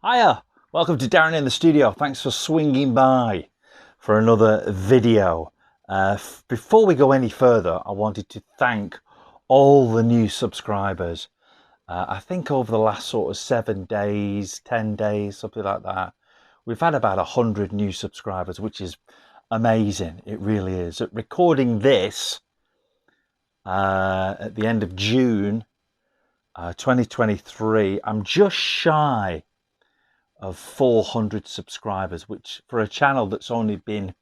Hiya, welcome to Darren in the studio. Thanks for swinging by for another video. Before we go any further, I wanted to thank all the new subscribers. I think over the last sort of 7 days, 10 days, something like that, we've had about 100 new subscribers, which is amazing. It really is. At recording this at the end of June 2023, I'm just shy of 400 subscribers, which for a channel that's only been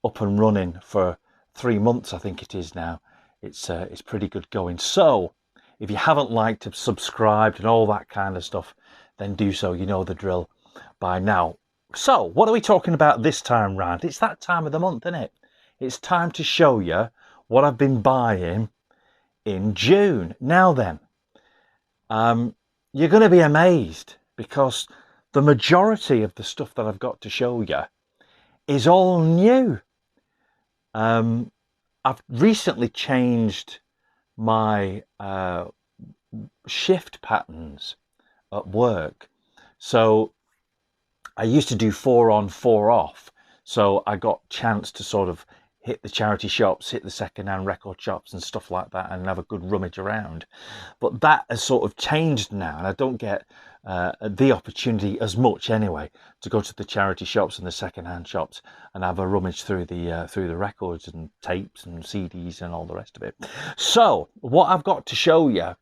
up and running for 3 months, I think it is now, it's pretty good going. So if you haven't liked, subscribed and all that kind of stuff, then do so. You know the drill by now. So what are we talking about this time round? It's that time of the month, isn't it? It's time to show you what I've been buying in June. Now then, you're going to be amazed, because the majority of the stuff that I've got to show you is all new. I've recently changed my shift patterns at work. So I used to do 4 on, 4 off. So I got chance to sort of hit the charity shops, hit the second-hand record shops and stuff like that, and have a good rummage around. But that has sort of changed now, and I don't get the opportunity as much anyway to go to the charity shops and the second-hand shops and have a rummage through the records and tapes and CDs and all the rest of it. So what I've got to show you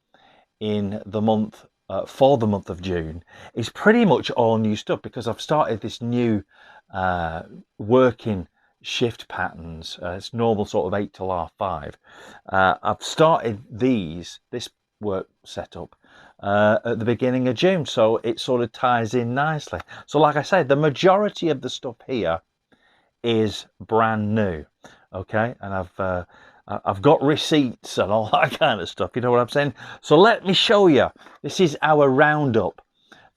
in the month for the month of June is pretty much all new stuff, because I've started this new working shift patterns. It's normal sort of 8 till 5:30. I've started this work setup at the beginning of June, so it sort of ties in nicely. So like I said, the majority of the stuff here is brand new, okay, and I've got receipts and all that kind of stuff, you know what I'm saying? So let me show you. This is our roundup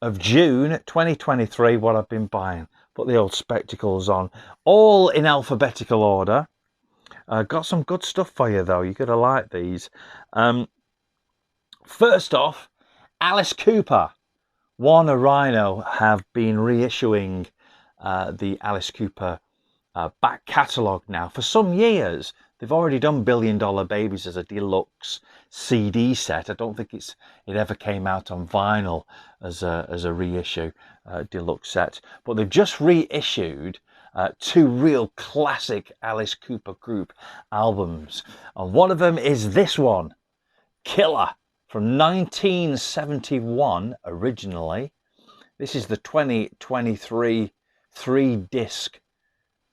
of June 2023, what I've been buying. Put the old spectacles on, all in alphabetical order. Got some good stuff for you though, you're gonna like these. First off, Alice Cooper. Warner Rhino have been reissuing the Alice Cooper back catalogue now for some years. They've already done Billion Dollar Babies as a deluxe CD set. I don't think it ever came out on vinyl as a reissue deluxe set, but they've just reissued 2 real classic Alice Cooper group albums, and one of them is this one, Killer, from 1971 originally. This is the 2023 3-disc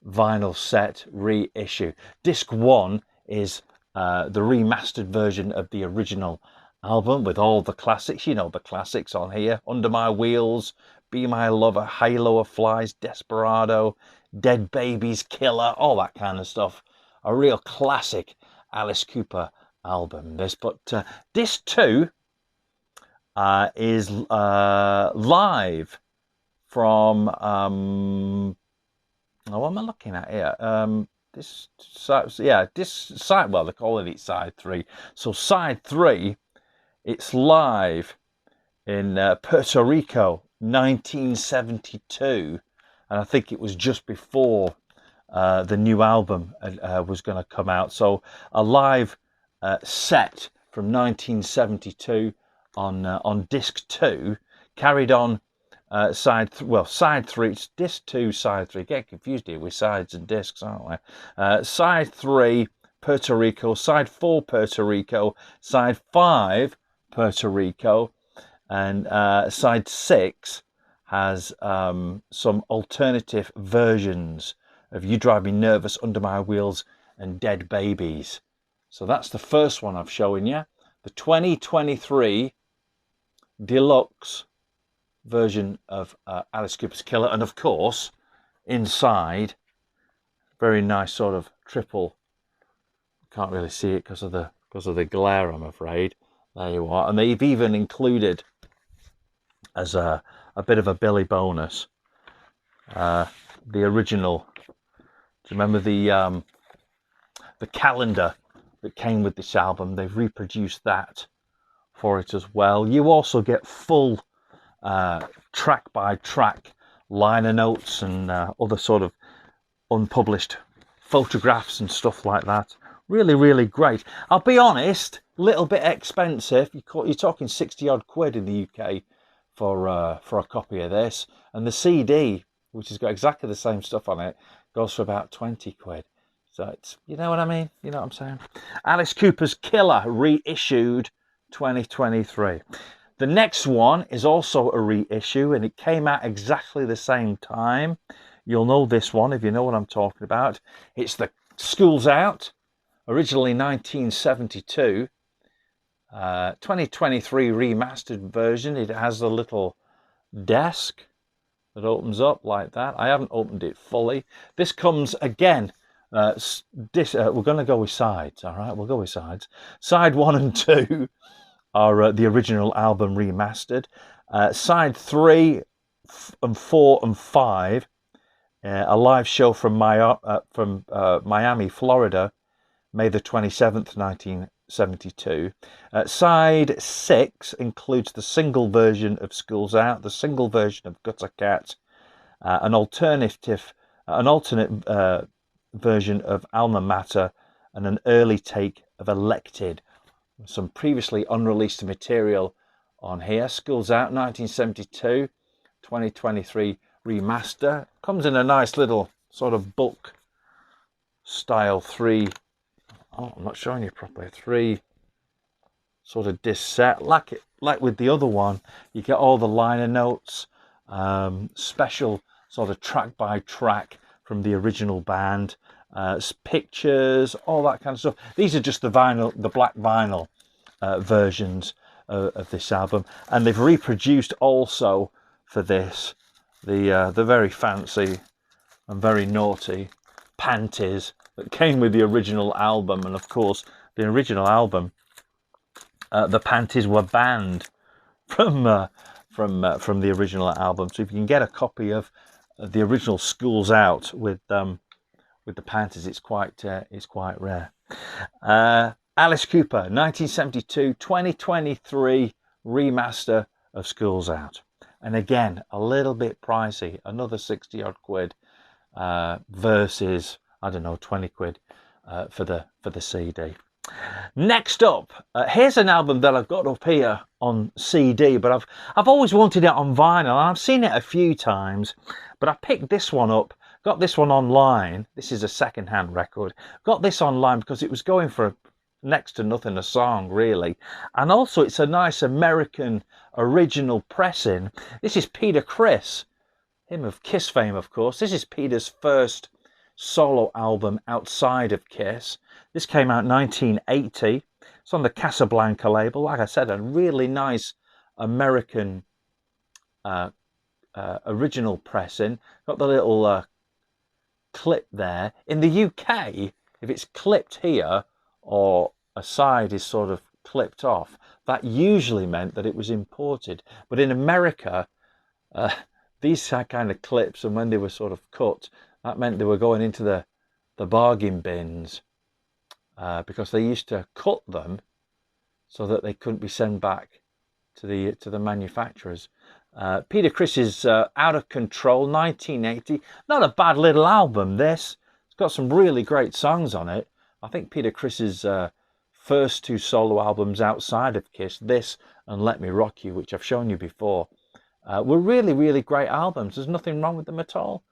vinyl set reissue. Disc 1 is the remastered version of the original album with all the classics. You know the classics on here: Under My Wheels, Be My Lover, Halo of Flies, Desperado, Dead Babies, Killer, all that kind of stuff. A real classic Alice Cooper album this. But disc 2 is live from what am I looking at here? This side, well, they're calling it side 3. So side 3, it's live in Puerto Rico, 1972, and I think it was just before the new album was going to come out. So a live set from 1972 on disc 2, carried on side 3. It's disc 2, side 3. Get confused here with sides and discs, aren't we? Side 3, Puerto Rico. Side 4, Puerto Rico. Side 5, Puerto Rico. And side 6 has some alternative versions of You Drive Me Nervous, Under My Wheels, and Dead Babies. So that's the first one I've shown you, the 2023 deluxe version of Alice Cooper's Killer. And of course, inside, very nice sort of triple. Can't really see it because of the glare, I'm afraid. There you are. And they've even included, as a bit of a Billy bonus, the original. Do you remember the calendar that came with this album? They've reproduced that for it as well. You also get full track by track liner notes and other sort of unpublished photographs and stuff like that. Really, really great. I'll be honest, a little bit expensive. You're talking 60 odd quid in the UK for a copy of this, and the CD, which has got exactly the same stuff on it, goes for about 20 quid. So it's, you know what I mean? You know what I'm saying? Alice Cooper's Killer, reissued 2023. The next one is also a reissue, and it came out exactly the same time. You'll know this one if you know what I'm talking about. It's the School's Out, originally 1972. 2023 remastered version. It has a little desk that opens up like that. I haven't opened it fully. This comes again. We're going to go with sides. All right, we'll go with sides. Side 1 and 2 are the original album remastered. Side 3 and 4 and 5, a live show from Miami, Florida, May the 27th, 1972. Side 6 includes the single version of School's Out, the single version of Gutter Cat, an alternate version of Alma Mater, and an early take of Elected. Some previously unreleased material on here. School's Out 1972, 2023 remaster. Comes in a nice little sort of book style 3. Oh, I'm not showing you properly. 3 sort of disc set, like with the other one. You get all the liner notes, special sort of track by track from the original band, pictures, all that kind of stuff. These are just the black vinyl versions of this album, and they've reproduced also for this the very fancy and very naughty panties that came with the original album. And of course, the original album, the panties were banned from the original album. So if you can get a copy of the original School's Out with the panties, it's quite rare. Alice Cooper, 1972, 2023 remaster of School's Out, and again a little bit pricey, another 60 odd quid versus, I don't know, 20 quid for the CD. Next up, here's an album that I've got up here on CD, but I've always wanted it on vinyl, and I've seen it a few times, but I picked this one up. Got this one online. This is a second-hand record. Got this online because it was going for next to nothing a song, really, and also it's a nice American original pressing. This is Peter Criss, him of Kiss fame, of course. This is Peter's first solo album outside of Kiss. This came out 1980. It's on the Casablanca label. Like I said, a really nice American original pressing. Got the little clip there. In the UK, if it's clipped here or a side is sort of clipped off, that usually meant that it was imported. But in America, these kind of clips, and when they were sort of cut, that meant they were going into the bargain bins, because they used to cut them so that they couldn't be sent back to the manufacturers. Peter Criss's Out of Control, 1980. Not a bad little album, this. It's got some really great songs on it. I think Peter Criss's first 2 solo albums outside of Kiss, this and Let Me Rock You, which I've shown you before, were really, really great albums. There's nothing wrong with them at all.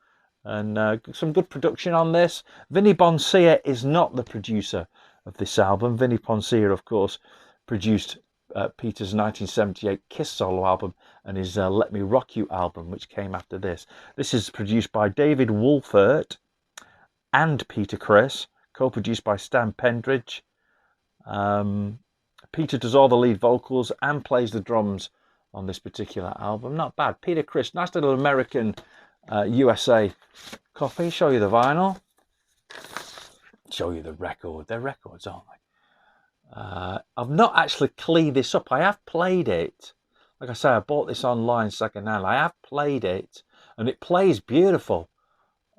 And some good production on this. Vinnie Bonsier is not the producer of this album. Vinnie Bonsier, of course, produced Peter's 1978 Kiss solo album and his Let Me Rock You album, which came after this. This is produced by David Wolfert and Peter Criss, co-produced by Stan Pendridge. Peter does all the lead vocals and plays the drums on this particular album. Not bad. Peter Criss, nice little American USA copy. Show you the vinyl. Show you the record. They're records, aren't they? I've not actually cleaned this up. I have played it. Like I say, I bought this online second hand. I have played it, and it plays beautiful.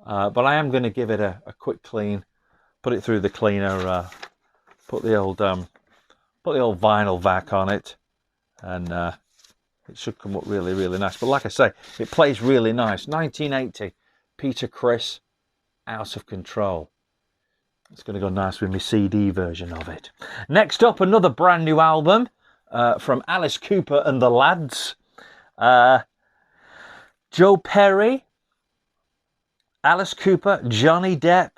But I am going to give it a quick clean. Put it through the cleaner. Put the old vinyl vac on it, and It should come up really, really nice. But like I say, it plays really nice. 1980, Peter Criss, Out of Control. It's going to go nice with my CD version of it. Next up, another brand new album from Alice Cooper and the Lads. Joe Perry, Alice Cooper, Johnny Depp,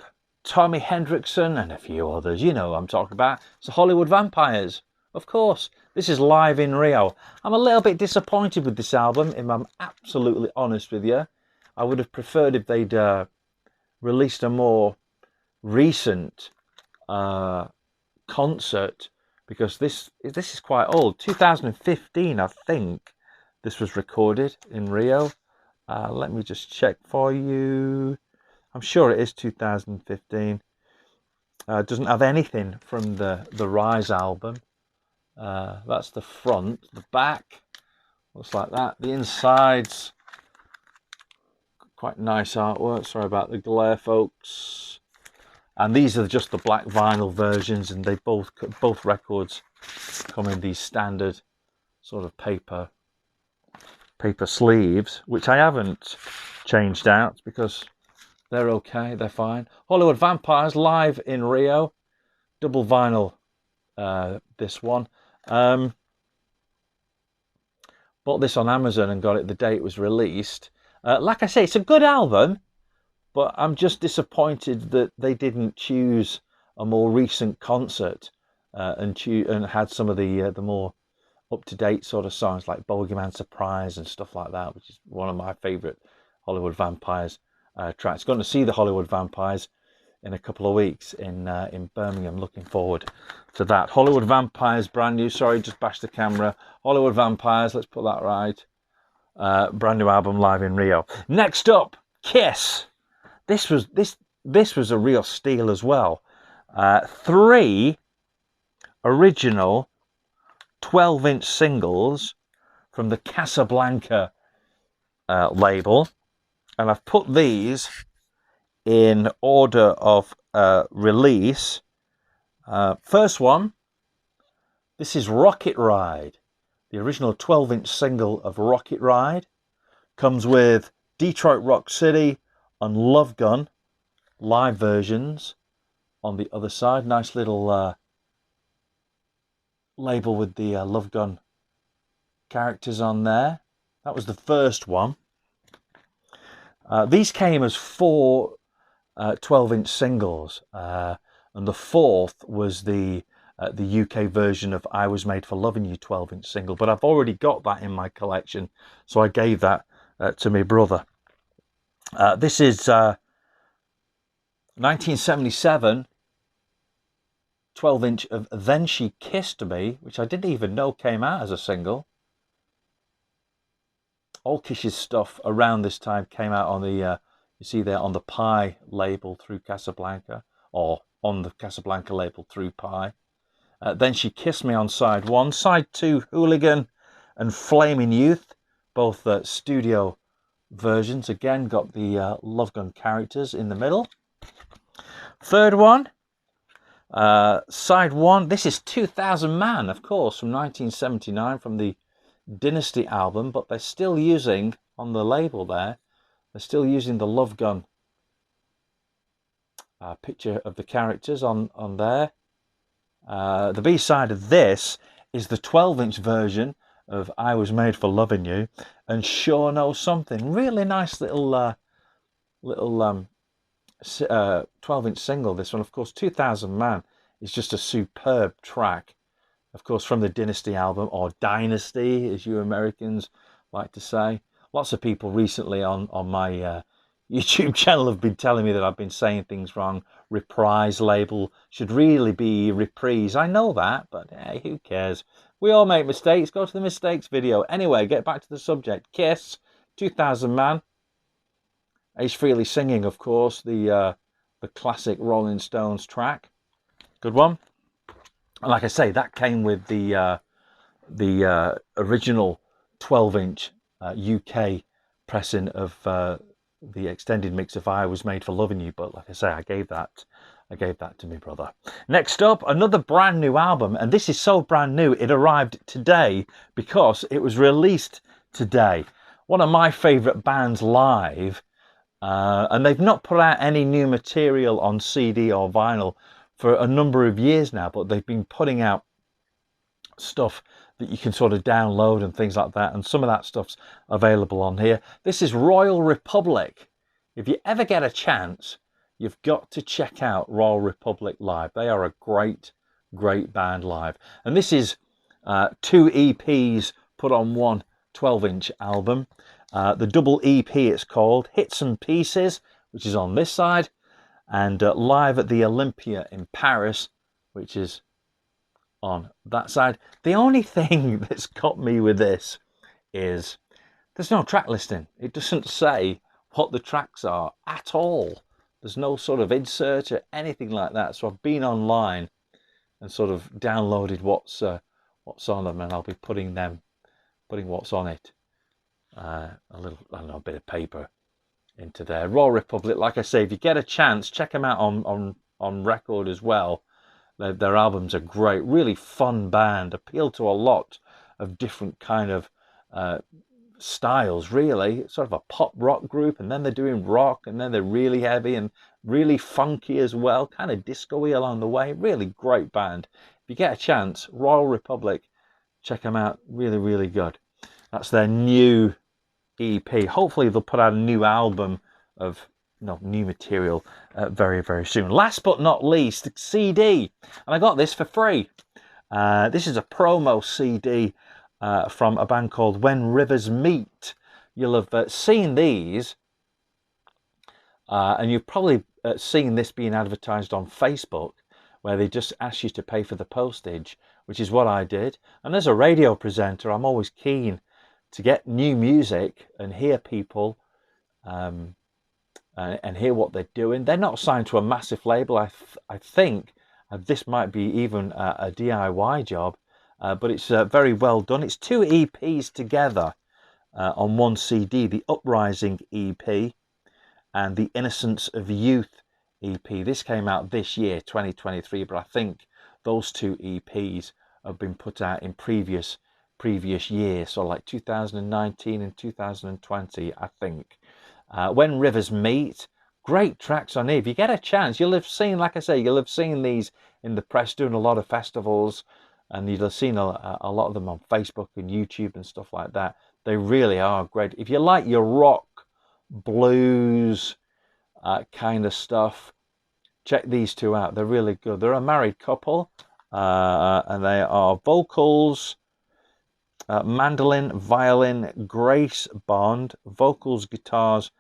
Tommy Hendrickson, and a few others. You know what I'm talking about. It's the Hollywood Vampires, of course. This is live in Rio. I'm a little bit disappointed with this album, if I'm absolutely honest with you. I would have preferred if they'd released a more recent concert, because this is quite old. 2015, I think this was recorded in Rio. Let me just check for you. I'm sure it is 2015. Doesn't have anything from the Rise album. That's the front. The back looks like that. The inside's quite nice artwork. Sorry about the glare, folks. And these are just the black vinyl versions, and they both records come in these standard sort of paper sleeves, which I haven't changed out because they're okay, they're fine. Hollywood Vampires live in Rio, double vinyl. This one. Bought this on Amazon and got it the day it was released. Like I say, it's a good album, but I'm just disappointed that they didn't choose a more recent concert and had some of the more up-to-date sort of songs like Bogeyman Surprise and stuff like that, which is one of my favourite Hollywood Vampires tracks. Going to see the Hollywood Vampires in a couple of weeks in Birmingham. Looking forward to that. Hollywood Vampires, brand new. Sorry, just bashed the camera. Hollywood Vampires, let's put that right. Brand new album live in Rio. Next up, Kiss. This was a real steal as well. 3 original 12-inch singles from the Casablanca label, and I've put these in order of release. First one, this is Rocket Ride, the original 12-inch single of Rocket Ride. Comes with Detroit Rock City and Love Gun live versions on the other side. Nice little label with the Love Gun characters on there. That was the first one. These came as 4 12-inch singles, and the fourth was the UK version of I Was Made for Loving You 12-inch single, but I've already got that in my collection, so I gave that to my brother. This is 1977 12-inch of Then She Kissed Me, which I didn't even know came out as a single. All Kiss's stuff around this time came out on the, you see there, on the Pie label through Casablanca, or on the Casablanca label through Pie. Then She Kissed Me on side 1. Side 2, Hooligan and Flaming Youth, both studio versions. Again, got the Love Gun characters in the middle. Third one, side 1. This is 2000 Man, of course, from 1979, from the Dynasty album, but they're still using, on the label there, they're still using the Love Gun picture of the characters on there. The B-side of this is the 12-inch version of I Was Made for Loving You and Sure Know Something. Really nice little 12-inch single, this one. Of course, 2000 Man is just a superb track, of course, from the Dynasty album, or Dynasty, as you Americans like to say. Lots of people recently on my YouTube channel have been telling me that I've been saying things wrong. Reprise label should really be Reprise. I know that, but hey, who cares? We all make mistakes. Go to the mistakes video. Anyway, get back to the subject. Kiss, 2000 Man. Ace Frehley singing, of course, the classic Rolling Stones track. Good one. And like I say, that came with the original 12-inch UK pressing of the extended mix of I Was Made for Loving You. But like I say, I gave that I gave that to my brother. Next up, another brand new album, and this is so brand new it arrived today because it was released today. One of my favourite bands live, and they've not put out any new material on CD or vinyl for a number of years now, but they've been putting out stuff that you can sort of download and things like that, and some of that stuff's available on here. This is Royal Republic. If you ever get a chance, you've got to check out Royal Republic live. They are a great band live, and this is 2 EPs put on one 12-inch album. The double EP, it's called Hits and Pieces, which is on this side, and Live at the Olympia in Paris, which is on that side. The only thing that's got me with this is there's no track listing. It doesn't say what the tracks are at all. There's no sort of insert or anything like that. So I've been online and sort of downloaded what's on them, and I'll be putting what's on it, a little, I don't know, a bit of paper into there. Royal Republic, like I say, if you get a chance, check them out on record as well. Their albums are great, really fun band, appeal to a lot of different kind of styles, really. It's sort of a pop rock group, and then they're doing rock, and then they're really heavy and really funky as well, kind of disco-y along the way. Really great band. If you get a chance, Royal Republic, check them out. Really good. That's their new EP. Hopefully they'll put out a new album of new material very soon. Last but not least, CD, and I got this for free. This is a promo CD from a band called When Rivers Meet. You'll have seen these, and you've probably seen this being advertised on Facebook, where they just ask you to pay for the postage, which is what I did. And as a radio presenter, I'm always keen to get new music and hear people and hear what they're doing. They're not signed to a massive label. I think this might be even a DIY job, but it's very well done. It's 2 EPs together on one CD, the Uprising EP and the Innocence of Youth EP. This came out this year, 2023, but I think those 2 EPs have been put out in previous years, so like 2019 and 2020, I think. When Rivers Meet, great tracks on here. If you get a chance, you'll have seen, like I say, you'll have seen these in the press doing a lot of festivals, and you'll have seen a lot of them on Facebook and YouTube and stuff like that. They really are great. If you like your rock, blues kind of stuff, check these 2 out. They're really good. They're a married couple, and they are vocals, mandolin, violin, Grace Bond, vocals, guitars,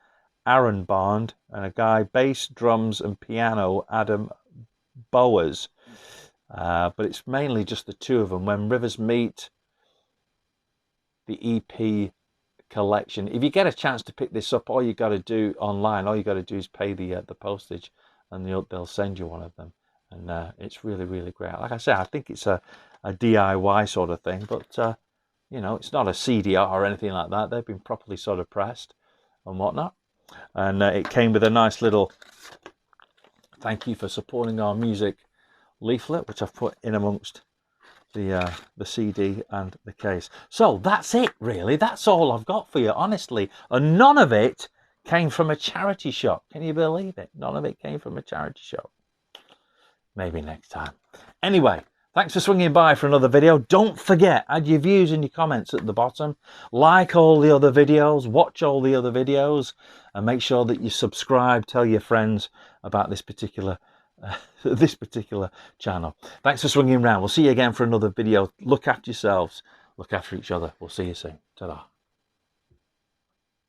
Aaron Bond, and a guy, bass, drums, and piano, Adam Bowers. But it's mainly just the 2 of them. When Rivers Meet, the EP collection. If you get a chance to pick this up, all you got to do online, all you got to do is pay the postage, and they'll send you one of them. And it's really great. Like I say, I think it's a DIY sort of thing, but you know, it's not a CDR or anything like that. They've been properly sort of pressed and whatnot. And it came with a nice little thank you for supporting our music leaflet, which I've put in amongst the CD and the case. So that's it, really. That's all I've got for you, honestly. And none of it came from a charity shop. Can you believe it? None of it came from a charity shop. Maybe next time. Anyway, thanks for swinging by for another video. Don't forget, add your views and your comments at the bottom. Like all the other videos, watch all the other videos, and make sure that you subscribe. Tell your friends about this particular channel. Thanks for swinging around. We'll see you again for another video. Look after yourselves. Look after each other. We'll see you soon. Ta-da.